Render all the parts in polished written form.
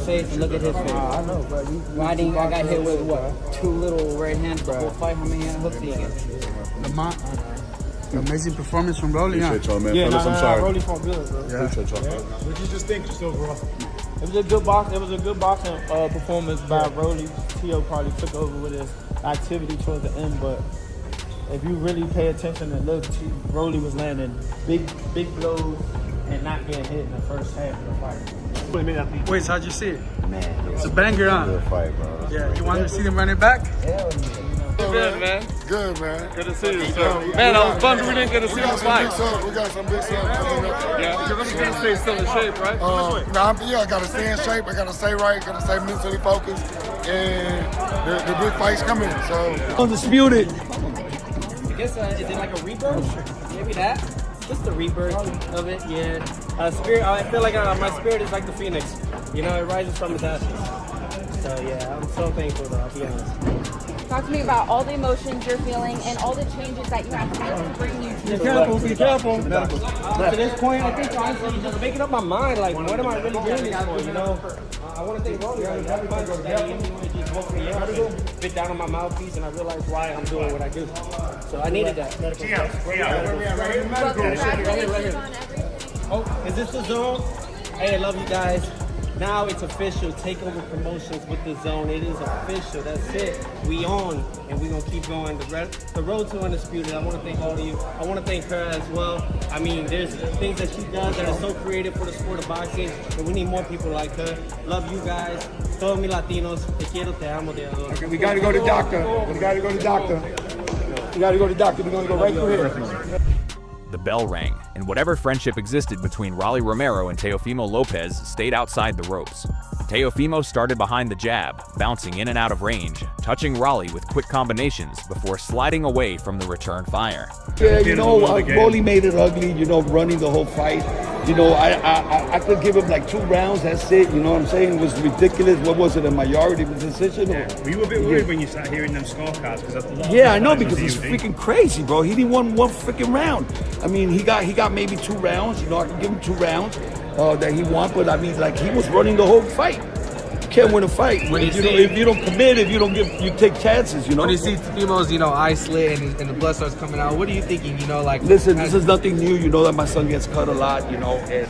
face and look at his face. I know, bro. I got hit with what? 2 little right hands the whole fight. How many hooks did he get? Amazing performance from Rolly. Appreciate y'all, man. Yeah, Fellas, I'm sorry. Rolly fought good, bro. Yeah. Appreciate y'all. What did you just think just overall? It was a good box. It was a good boxing performance by Rolly. Tio probably took over with his activity towards the end, but if you really pay attention and look, Rolly was landing big blows and not getting hit in the first half of the fight. Wait, so how'd you see it? Man, it's a banger, huh? Good fight, bro. Yeah, you wanted to see them run it back? Hell yeah. Good, man. Good, man. Good to see you, sir. Man, I was bummed we didn't get to see you fight. We got some big stuff coming up. Yeah, you're going to stay still in shape, right? I got to stay in shape. I got to stay right. Got to stay mentally focused. And the big fight's coming, so. Undisputed. I guess, is it like a rebirth? Maybe that? Just the rebirth of it, yeah. Spirit. I feel like my spirit is like the phoenix. You know, it rises from its ashes. So, yeah, I'm so thankful, though, I'll be honest. Talk to me about all the emotions you're feeling and all the changes that you have to make to bring you to Be careful, be careful. To this point, I think honestly, just making up my mind, like, what am I really doing this for, you know? I want to thank Rolly, like, that punch that it just woke me up and bit down on my mouthpiece, and I realized why I'm doing what I do. So I needed that. Well, congratulations on everything. Oh, is this the zone? Hey, I love you guys. Now it's official. Takeover Promotions with the zone. It is official. That's it. We on, and we're gonna keep going. The road to undisputed. I want to thank all of you. I want to thank her as well. I mean, there's things that she does that are so creative for the sport of boxing, and we need more people like her. Love you guys. Todos mis Latinos. Te quiero, te amo, te adoro. Okay, we got to go to doctor. We got to go to doctor. We got to go to doctor. We're gonna go right through here. The bell rang, and whatever friendship existed between Rolly Romero and Teofimo Lopez stayed outside the ropes. Teofimo started behind the jab, bouncing in and out of range, touching Rolly with quick combinations before sliding away from the return fire. Yeah, you know, Rolly made it ugly, you know, running the whole fight. You know, I could give him like 2 rounds, that's it, you know what I'm saying? It was ridiculous. What was it, a majority decision? Yeah. Were you a bit worried when you started hearing them scorecards? Yeah, I know, because it's freaking crazy, bro. He didn't want one freaking round. I mean, he got maybe 2 rounds, you know, I can give him 2 rounds that he won, but I mean, like, he was running the whole fight. You can't win a fight if you don't commit, if you don't you take chances, you know. When you see Teofimo's, you know, eye slit and the blood starts coming out, what are you thinking, you know, like? Listen, this is nothing new, you know that my son gets cut a lot, you know, and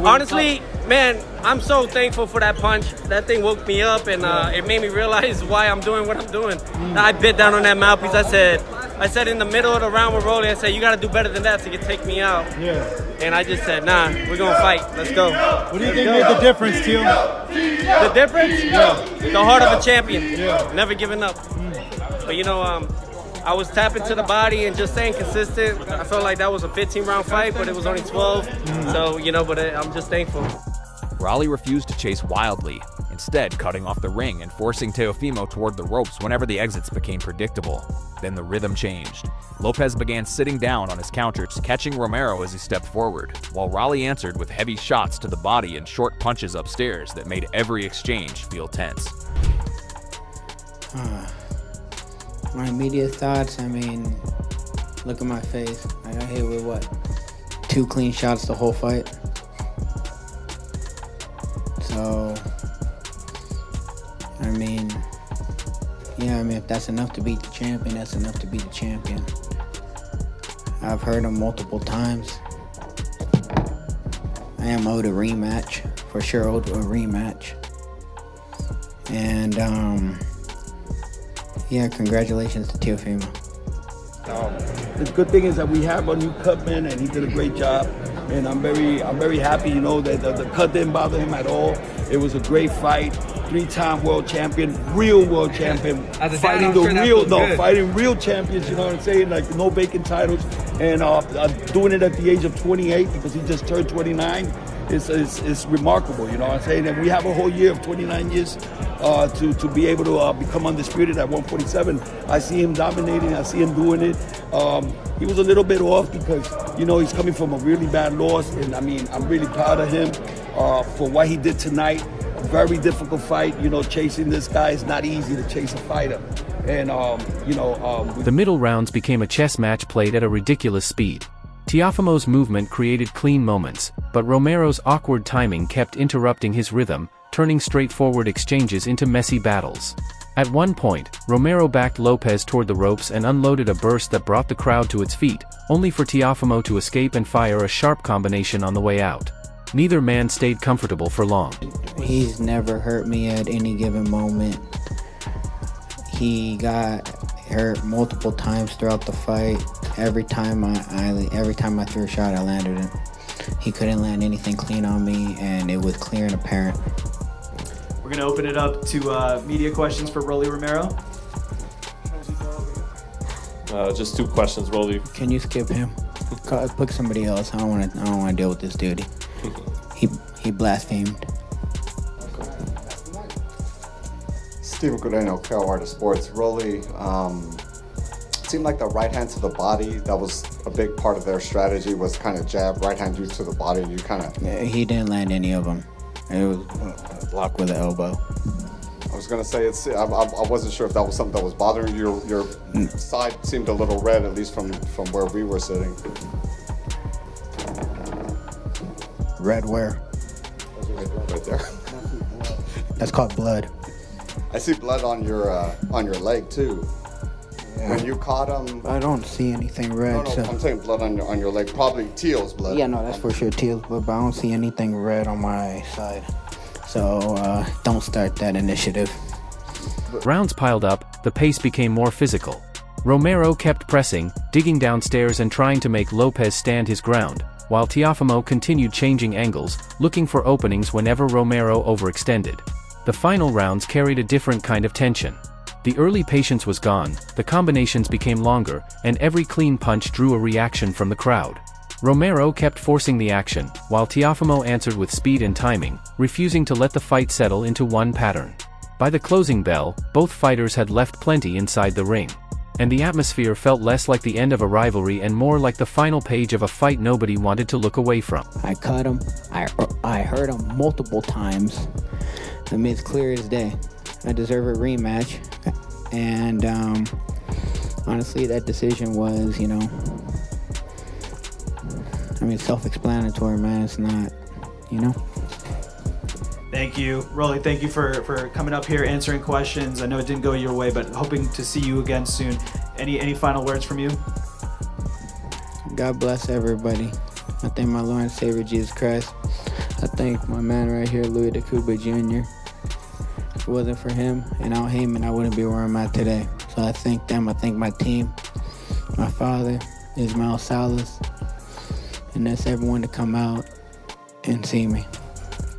Honestly, man, I'm so thankful for that punch. That thing woke me up, and it made me realize why I'm doing what I'm doing. I bit down on that mouthpiece. I said in the middle of the round with Rolly, I said, you got to do better than that so you can take me out. Yeah. And I just said, nah, we're going to fight. Let's go. What do you think made the difference, Tio? The difference? Yeah. The heart of a champion. Yeah. Never giving up. But, you know, I was tapping to the body and just staying consistent. I felt like that was a 15-round fight, but it was only 12. So, you know, but I'm just thankful. Rolly refused to chase wildly, instead cutting off the ring and forcing Teofimo toward the ropes whenever the exits became predictable. Then the rhythm changed. Lopez began sitting down on his counters, catching Romero as he stepped forward, while Rolly answered with heavy shots to the body and short punches upstairs that made every exchange feel tense. My immediate thoughts, I mean, look at my face. I got hit with what? 2 clean shots the whole fight. So, I mean, yeah, I mean, if that's enough to beat the champion, that's enough to beat the champion. I've heard him multiple times. I am owed a rematch, for sure owed a rematch. And, yeah, congratulations to Teofimo. The good thing is that we have a new cutman, and he did a great job. And I'm very happy, you know, that the cut didn't bother him at all. It was a great fight. 3-time world champion, real world champion, fighting fighting real champions. You know what I'm saying? Like no vacant titles, and doing it at the age of 28 because he just turned 29. It's remarkable. You know what I'm saying? And we have a whole year of 29 years to be able to become undisputed at 147. I see him dominating. I see him doing it. He was a little bit off because, you know, he's coming from a really bad loss. And, I mean, I'm really proud of him for what he did tonight. A very difficult fight. You know, chasing this guy is not easy to chase a fighter. And, you know... the middle rounds became a chess match played at a ridiculous speed. Teofimo's movement created clean moments, but Romero's awkward timing kept interrupting his rhythm, turning straightforward exchanges into messy battles. At one point, Romero backed Lopez toward the ropes and unloaded a burst that brought the crowd to its feet, only for Teofimo to escape and fire a sharp combination on the way out. Neither man stayed comfortable for long. He's never hurt me at any given moment. He got hurt multiple times throughout the fight. Every time I threw a shot, I landed him. He couldn't land anything clean on me, and it was clear and apparent. We're going to open it up to media questions for Rolly Romero. Just 2 questions, Rolly. Can you skip him? Pick somebody else. I don't want to deal with this dude. He blasphemed. Steven Guarino, Cal Art of Sports. Rolly, it seemed like the right hand to the body, that was a big part of their strategy, was kind of jab, right hand you to the body, you kind of... Yeah, he didn't land any of them. It was a block with the elbow. I was going to say, I wasn't sure if that was something that was bothering you. Your side seemed a little red, at least from where we were sitting. Red where? Right there. That's called blood. I see blood on your leg too. Yeah. When you caught him, I don't see anything red. No, so. I'm saying blood on your leg. Probably Teal's blood. Yeah, no, that's for sure Teal's blood. But I don't see anything red on my side. So don't start that initiative. Rounds piled up. The pace became more physical. Romero kept pressing, digging downstairs and trying to make Lopez stand his ground, while Teofimo continued changing angles, looking for openings whenever Romero overextended. The final rounds carried a different kind of tension. The early patience was gone, the combinations became longer, and every clean punch drew a reaction from the crowd. Romero kept forcing the action, while Teofimo answered with speed and timing, refusing to let the fight settle into one pattern. By the closing bell, both fighters had left plenty inside the ring. And the atmosphere felt less like the end of a rivalry and more like the final page of a fight nobody wanted to look away from. I cut him. I hurt him multiple times. I mean, it's clear as day. I deserve a rematch. And honestly, that decision was, self-explanatory, man. It's not, Thank you, Rolly. Thank you for coming up here, answering questions. I know it didn't go your way, but hoping to see you again soon. Any final words from you? God bless everybody. I thank my Lord and Savior Jesus Christ. I thank my man right here, Louis DeCuba Jr. If it wasn't for him and Al Heyman, I wouldn't be where I'm at today. So I thank them. I thank my team, my father, Ismael Salas, and that's everyone to come out and see me.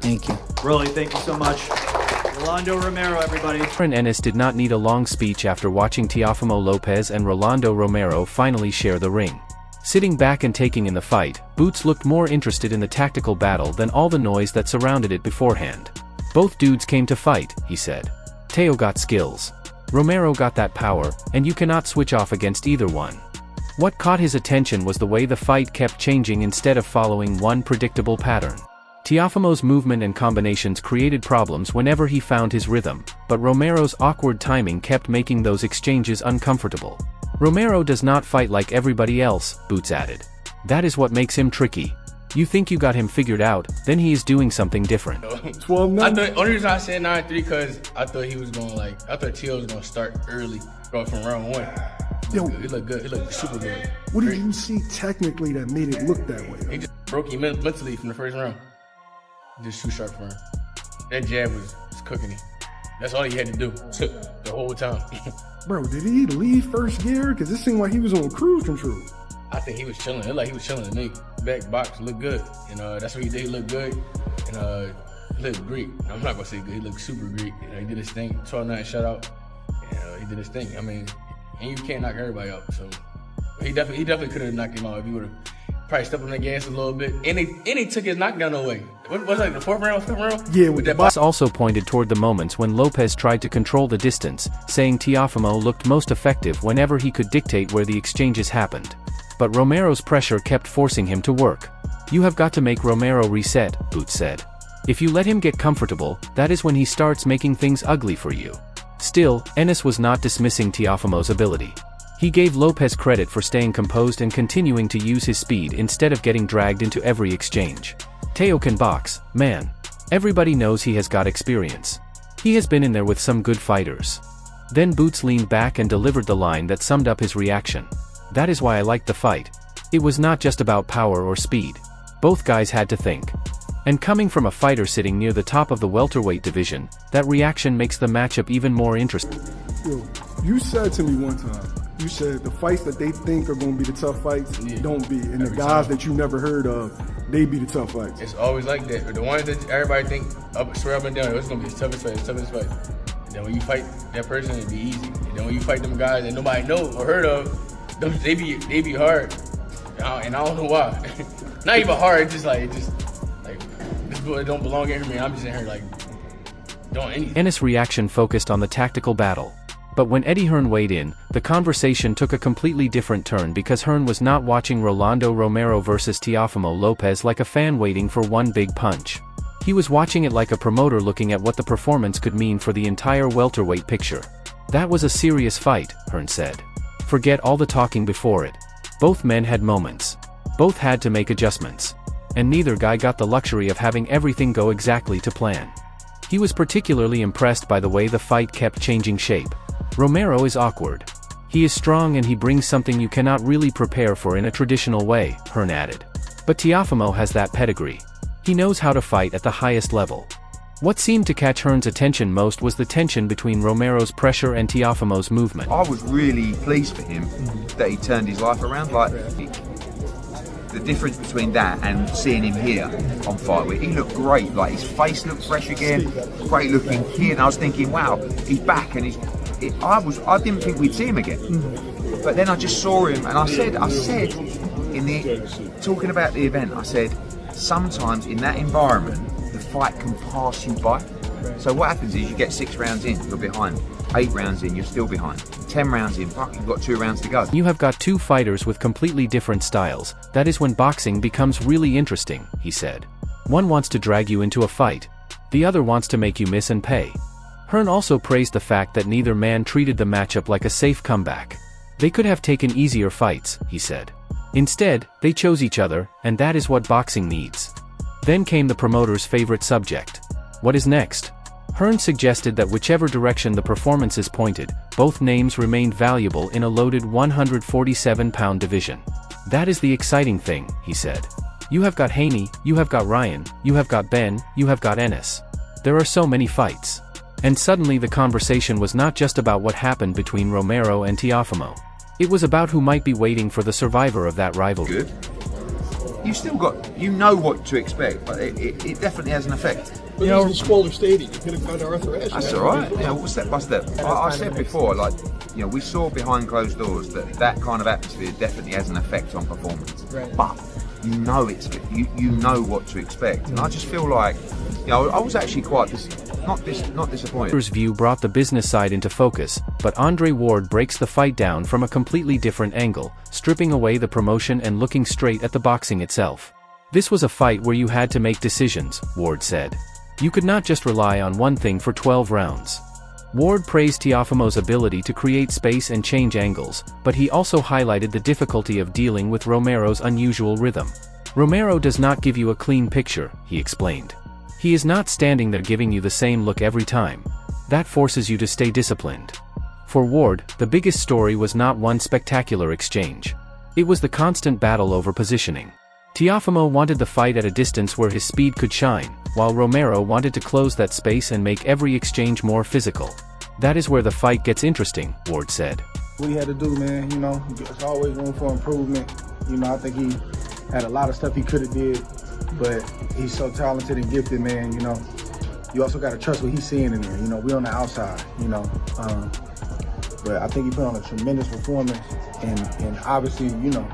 Thank you. Rolly, thank you so much. Rolando Romero, everybody. Aaron Ennis did not need a long speech after watching Teofimo Lopez and Rolando Romero finally share the ring. Sitting back and taking in the fight, Boots looked more interested in the tactical battle than all the noise that surrounded it beforehand. Both dudes came to fight, he said. Teo got skills. Romero got that power, and you cannot switch off against either one. What caught his attention was the way the fight kept changing instead of following one predictable pattern. Teofimo's movement and combinations created problems whenever he found his rhythm, but Romero's awkward timing kept making those exchanges uncomfortable. Romero does not fight like everybody else, Boots added. That is what makes him tricky. You think you got him figured out, then he is doing something different. 12-9. Only reason I said 9-3 because I thought he was going I thought Teo was going to start early, go from round 1. He looked good. He looked super good. What did you see technically that made it look that way? He just broke him mentally from the first round. Just too sharp for him. That jab was cooking him. That's all he had to do the whole time. Bro, did he leave first gear? Because it seemed like he was on cruise control. I think he was chilling. It looked like he was chilling to me. Back box looked good. That's what he did. He looked good. And he looked Greek. I'm not gonna say good. He looked super Greek. He did his thing. 12-9 shutout. He did his thing. I mean, and you can't knock everybody out. So he definitely could have knocked him out if he would have probably stepped on the gas a little bit. And he took his knockdown away. What was that, the 4th round, 5th round? Yeah, with that box also pointed toward the moments when Lopez tried to control the distance, saying Teofimo looked most effective whenever he could dictate where the exchanges happened. But Romero's pressure kept forcing him to work. You have got to make Romero reset, Boots said. If you let him get comfortable, that is when he starts making things ugly for you. Still, Ennis was not dismissing Teofimo's ability. He gave Lopez credit for staying composed and continuing to use his speed instead of getting dragged into every exchange. Teo can box, man. Everybody knows he has got experience. He has been in there with some good fighters. Then Boots leaned back and delivered the line that summed up his reaction. That is why I liked the fight. It was not just about power or speed. Both guys had to think. And coming from a fighter sitting near the top of the welterweight division, that reaction makes the matchup even more interesting. Yo, you said to me one time, you said the fights that they think are going to be the tough fights don't be, and the guys that you never heard of, they be the tough fights. It's always like that. The ones that everybody think swear up and down, it's gonna be the toughest fight, the toughest fight. And then when you fight that person, it'd be easy. And then when you fight them guys that nobody know or heard of, they be hard. And I don't know why. Not even hard. It's just like this don't belong in here. I'm just in here like doing anything. Ennis' reaction focused on the tactical battle. But when Eddie Hearn weighed in, the conversation took a completely different turn because Hearn was not watching Rolly Romero versus Teofimo Lopez like a fan waiting for one big punch. He was watching it like a promoter looking at what the performance could mean for the entire welterweight picture. That was a serious fight, Hearn said. Forget all the talking before it. Both men had moments. Both had to make adjustments. And neither guy got the luxury of having everything go exactly to plan. He was particularly impressed by the way the fight kept changing shape. Romero is awkward. He is strong and he brings something you cannot really prepare for in a traditional way, Hearn added. But Teofimo has that pedigree. He knows how to fight at the highest level. What seemed to catch Hearn's attention most was the tension between Romero's pressure and Teofimo's movement. I was really pleased for him that he turned his life around. Like, the difference between that and seeing him here on Fight Week, he looked great. Like, his face looked fresh again, great looking kid. And I was thinking, wow, he's back, and I didn't think we'd see him again. But then I just saw him, and I said in the talking about the event, I said sometimes in that environment the fight can pass you by. So what happens is you get 6 rounds in, you're behind. 8 rounds in, you're still behind. 10 rounds in, fuck, you've got 2 rounds to go. You have got 2 fighters with completely different styles. That is when boxing becomes really interesting, he said. One wants to drag you into a fight. The other wants to make you miss and pay. Hearn also praised the fact that neither man treated the matchup like a safe comeback. They could have taken easier fights, he said. Instead, they chose each other, and that is what boxing needs. Then came the promoter's favorite subject. What is next? Hearn suggested that whichever direction the performances pointed, both names remained valuable in a loaded 147-pound division. That is the exciting thing, he said. You have got Haney, you have got Ryan, you have got Ben, you have got Ennis. There are so many fights. And suddenly the conversation was not just about what happened between Romero and Teofimo. It was about who might be waiting for the survivor of that rivalry. Good. You know what to expect, but it definitely has an effect. But it was a smaller stadium. You could have gone to Arthur Ashe. That's all right. You know, step by step. I said before, like, you know, we saw behind closed doors that kind of atmosphere definitely has an effect on performance. Right. But you know you know what to expect, and I just feel like, you know, I was actually quite not disappointed. Hearn's view brought the business side into focus, but Andre Ward breaks the fight down from a completely different angle, stripping away the promotion and looking straight at the boxing itself. This was a fight where you had to make decisions, Ward said. You could not just rely on one thing for 12 rounds. Ward praised Teofimo's ability to create space and change angles, but he also highlighted the difficulty of dealing with Romero's unusual rhythm. Romero does not give you a clean picture, he explained. He is not standing there giving you the same look every time. That forces you to stay disciplined. For Ward, the biggest story was not one spectacular exchange. It was the constant battle over positioning. Teofimo wanted the fight at a distance where his speed could shine, while Romero wanted to close that space and make every exchange more physical. That is where the fight gets interesting, Ward said. What he had to do, man, you know, there's always room for improvement. You know, I think he had a lot of stuff he could have did, but he's so talented and gifted, man, you know. You also got to trust what he's seeing in there. You know, we're on the outside, you know. But I think he put on a tremendous performance, and obviously, you know,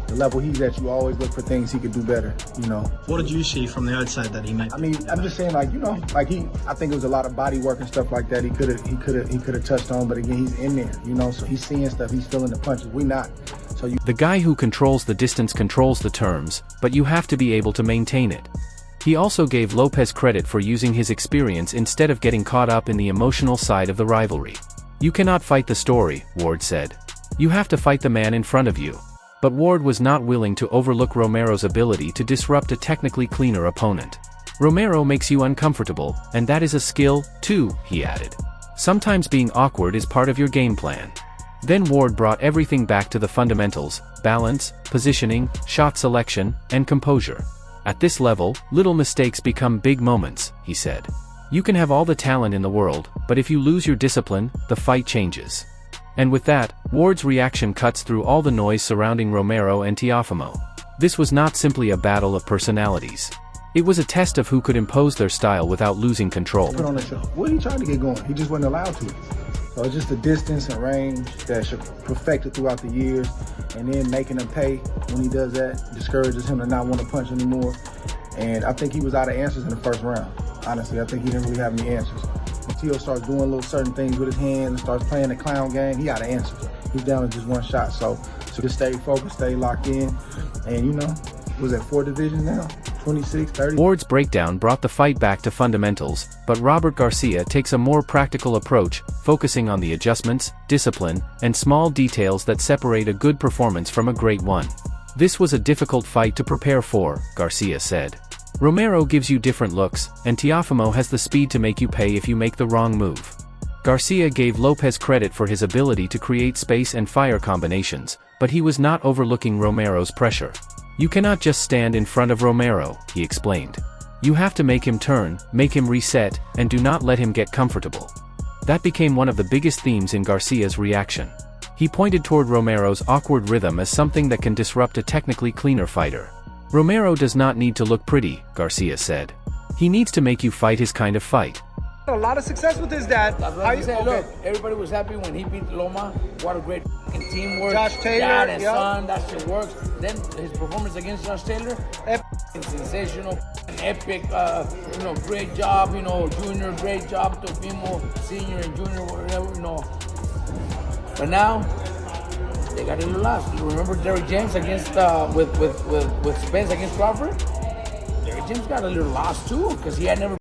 the level he's at, you always look for things he could do better, you know. What did you see from the outside that he might? I mean, I'm just saying, like, you know, like I think it was a lot of body work and stuff like that. He could have touched on, but again, he's in there, you know. So he's seeing stuff, he's feeling the punches. We not. So the guy who controls the distance controls the terms, but you have to be able to maintain it. He also gave Lopez credit for using his experience instead of getting caught up in the emotional side of the rivalry. You cannot fight the story, Ward said. You have to fight the man in front of you. But Ward was not willing to overlook Romero's ability to disrupt a technically cleaner opponent. Romero makes you uncomfortable, and that is a skill, too, he added. Sometimes being awkward is part of your game plan. Then Ward brought everything back to the fundamentals: balance, positioning, shot selection, and composure. At this level, little mistakes become big moments, he said. You can have all the talent in the world, but if you lose your discipline, the fight changes. And with that, Ward's reaction cuts through all the noise surrounding Romero and Teofimo. This was not simply a battle of personalities. It was a test of who could impose their style without losing control. Put on the show. What he tried to get going, he just wasn't allowed to. So it's just the distance and range that should perfected throughout the years, and then making him pay when he does that discourages him to not want to punch anymore. And I think he was out of answers in the first round. Honestly, I think he didn't really have any answers. When Teo starts doing little certain things with his hands and starts playing the clown game, he out of answers. He's down to just one shot. So just stay focused, stay locked in, and you know, was at 4 divisions now? 26, 30. Ward's breakdown brought the fight back to fundamentals, but Robert Garcia takes a more practical approach, focusing on the adjustments, discipline, and small details that separate a good performance from a great one. This was a difficult fight to prepare for, Garcia said. Romero gives you different looks, and Teofimo has the speed to make you pay if you make the wrong move. Garcia gave Lopez credit for his ability to create space and fire combinations, but he was not overlooking Romero's pressure. You cannot just stand in front of Romero, he explained. You have to make him turn, make him reset, and do not let him get comfortable. That became one of the biggest themes in Garcia's reaction. He pointed toward Romero's awkward rhythm as something that can disrupt a technically cleaner fighter. Romero does not need to look pretty, Garcia said. He needs to make you fight his kind of fight. A lot of success with his dad. Look, everybody was happy when he beat Loma. What a great teamwork. Josh Taylor, dad and yep. son, that shit works. Then his performance against Josh Taylor, sensational, epic. Great job. Junior, great job. Teofimo, senior and junior, whatever. But now they got a little lost. You remember Derrick James against with Spence against Crawford? Derrick James got a little lost too because he had never